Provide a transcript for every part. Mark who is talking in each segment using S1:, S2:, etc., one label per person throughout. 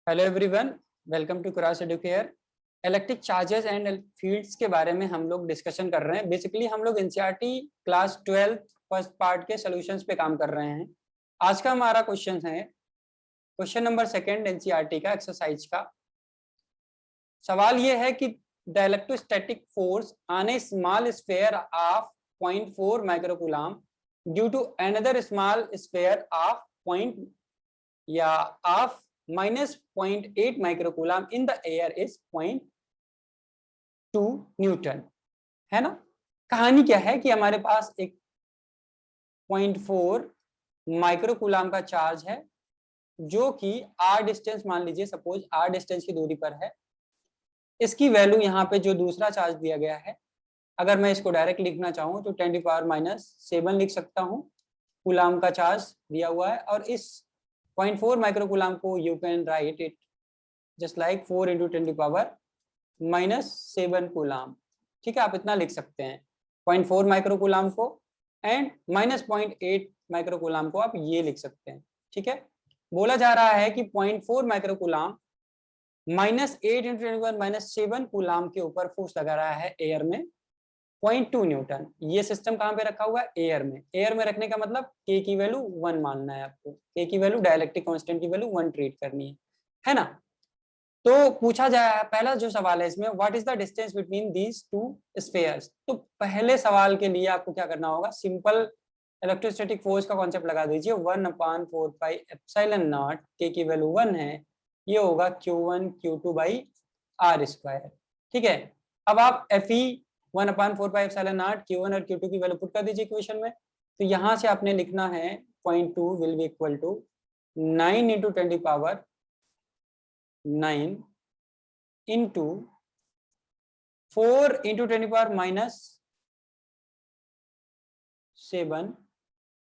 S1: Hello everyone, welcome to cross educare. Electric charges and fields के बारे में हम लोग डिस्कशन कर रहे हैं। बेसिकली हम लोग एनसीईआरटी क्लास 12 फर्स्ट पार्ट के सॉल्यूशंस पे काम कर रहे हैं। आज का हमारा क्वेश्चन है क्वेश्चन नंबर सेकंड एनसीईआरटी का एक्सरसाइज का। सवाल ये है कि the electrostatic force on a small sphere of 0.4 microcoulomb due to another small sphere of of -0.8 microcoulomb in the air is 0.2 newton. है ना। कहानी क्या है कि हमारे पास एक 0.4 माइक्रोकूलम का चार्ज है जो कि r डिस्टेंस, मान लीजिए सपोज r डिस्टेंस की दूरी पर है। इसकी वैल्यू यहाँ पे जो दूसरा चार्ज दिया गया है, अगर मैं इसको डायरेक्ट लिखना चाहूँ तो 10⁻⁻7 लिख सकता हूँ। कूलम का चार्ज दिया हुआ है और इस 0.4 माइक्रोकूलम को you can write it just like 4 × 10⁻⁻7 coulomb. ठीक है, आप इतना लिख सकते हैं 0.4 माइक्रोकूलम को एंड -0.8 माइक्रोकूलम को आप ये लिख सकते हैं। ठीक है, बोला जा रहा है कि 0.4 माइक्रोकूलम -8 × 10⁻⁻7 कूलम के ऊपर फोर्स लगा रहा है एयर में 0.2 न्यूटन। ये सिस्टम कहाँ पे रखा हुआ है? एयर में। एयर में रखने का मतलब के की वैल्यू 1 मानना है आपको। के की वैल्यू, डाइलेक्ट्रिक कांस्टेंट की वैल्यू 1 ट्रीट करनी है ना। तो पूछा जाए, पहला जो सवाल है इसमें, what is the distance between these two spheres. तो पहले सवाल के लिए आपको क्या करना होगा, सिंपल इलेक्ट्रोस्टैटिक फोर्स का कॉन्सेप्ट लगा दीजिए। 1/4πε0, के की वैल्यू 1 है, ये होगा Q1 Q2/r²। ठीक है, अब आप Fe 1/4πε0 Q1 और Q2 की वैल्यू पुट कर दीजिए इक्वेशन में। तो यहाँ से आपने लिखना है 0.2 will be equal to 9 × 10⁻9 into 4 × 10⁻7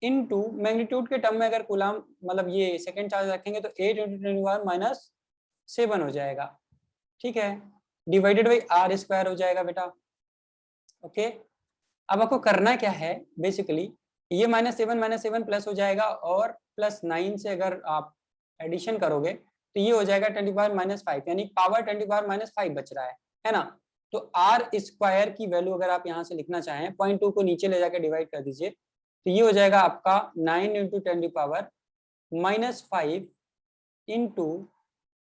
S1: into magnitude के टर्म में अगर कूलम मतलब ये सेकेंड चार्ज रखेंगे तो 8 × 10⁻7 हो जाएगा। ठीक है, डिवाइडेड बाई r² हो जाएगा बेटा। ओके, अब आपको करना क्या है, बेसिकली ये -7 प्लस हो जाएगा और +9 से अगर आप एडिशन करोगे तो ये हो जाएगा 10⁻⁵, यानी पावर 10⁻⁵ बच रहा है ना। तो r² की वैल्यू अगर आप यहाँ से लिखना चाहें, 0.2 को नीचे ले जाकर डिवाइड कर दीजिए तो ये हो जाएगा आपका 9 × 10⁻⁵ इंटू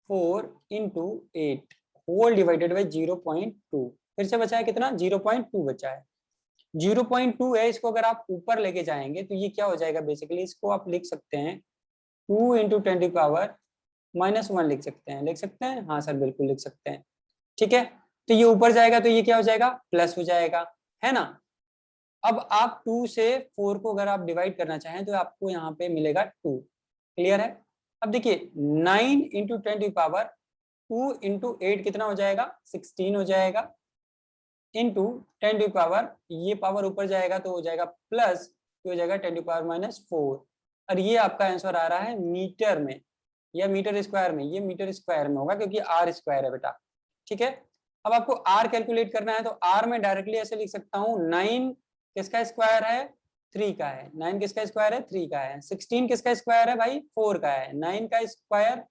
S1: 4 × 8 होल डिवाइडेड बाई 0.2। फिर से बचा है कितना? 0.2 बचा है। 0.2 है, इसको अगर आप ऊपर लेके जाएंगे तो ये क्या हो जाएगा, बेसिकली इसको आप लिख सकते हैं 2 × 10⁻⁻1 लिख सकते हैं। लिख सकते हैं? हाँ सर, बिल्कुल लिख सकते हैं। ठीक है, तो ये ऊपर जाएगा तो ये क्या हो जाएगा, प्लस हो जाएगा, है ना। अब आप 2 से 4 को अगर आप डिवाइड करना चाहें तो आपको यहाँ पे मिलेगा 2। क्लियर है? अब देखिए 9 × 10⁻2 × 8 कितना हो जाएगा, 16 हो जाएगा, इंटू 10⁻, ये पावर ऊपर जाएगा तो हो जाएगा प्लस, हो जाएगा 10⁻⁻4। और ये आपका आंसर आ रहा है मीटर में या मीटर स्क्वायर में। ये मीटर स्क्वायर में होगा क्योंकि r² है बेटा। ठीक है, अब आपको r कैलकुलेट करना है तो r में डायरेक्टली ऐसे लिख सकता हूँ, 9 किसका स्क्वायर है, 3 का है। 9 किसका स्क्वायर है, 3 का है। 16 किसका स्क्वायर है भाई, 4 का है। 9 का स्क्वायर,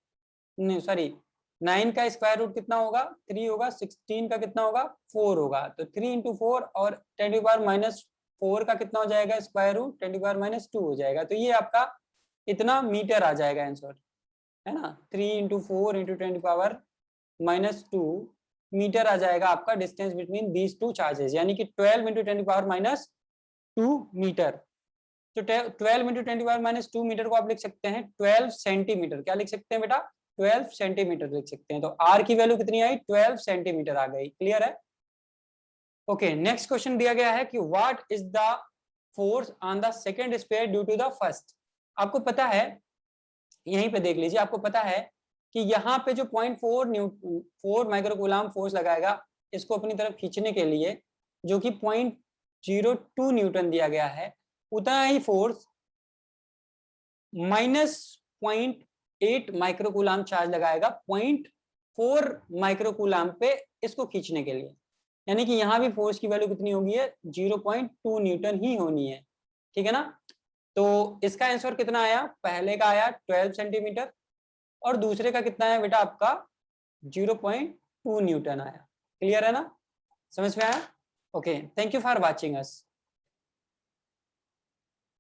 S1: नहीं सॉरी, 9 का स्क्वायर रूट कितना होगा, 3 होगा। 16 का कितना होगा, 4 होगा। तो 3 × 4 और 10⁻⁻4 का कितना हो जाएगा, स्क्वायर रूट 10⁻⁻2 हो जाएगा। तो ये आपका इतना मीटर आ जाएगा आंसर, है ना। 3 × 4 × 10⁻⁻2 मीटर आ जाएगा आपका distance between these two charges, यानी कि 12 × 10⁻⁻2 मीटर। तो 12 × 10⁻⁻2 मीटर को आप लिख सकते हैं 12 सेंटीमीटर। क्या लिख सकते हैं बेटा, 12 सेंटीमीटर लिख सकते हैं। तो r की वैल्यू कितनी आई, 12 सेंटीमीटर आ गई। क्लियर है? ओके, नेक्स्ट क्वेश्चन दिया गया है कि what is the force on the second sphere due to the first. आपको पता है, यहीं पे देख लीजिए, आपको पता है कि यहाँ पे जो 0.4 माइक्रोकूलम फोर्स लगाएगा इसको अपनी तरफ खींचने के लिए, जो कि 0.02 न्यूटन दिया गया है, उतना ही फोर्स -0.8 माइक्रोकूलम चार्ज लगाएगा 0.4 माइक्रोकूलम पे इसको खींचने के लिए। यानी कि यहाँ भी फोर्स की वैल्यू कितनी होगी है, 0.2 न्यूटन ही होनी है। ठीक है ना। तो इसका आंसर कितना आया, पहले का आया 12 सेंटीमीटर और दूसरे का कितना है बेटा आपका 0.2 न्यूटन आया। क्लियर है ना, समझ में आया? Okay, thank you for watching us.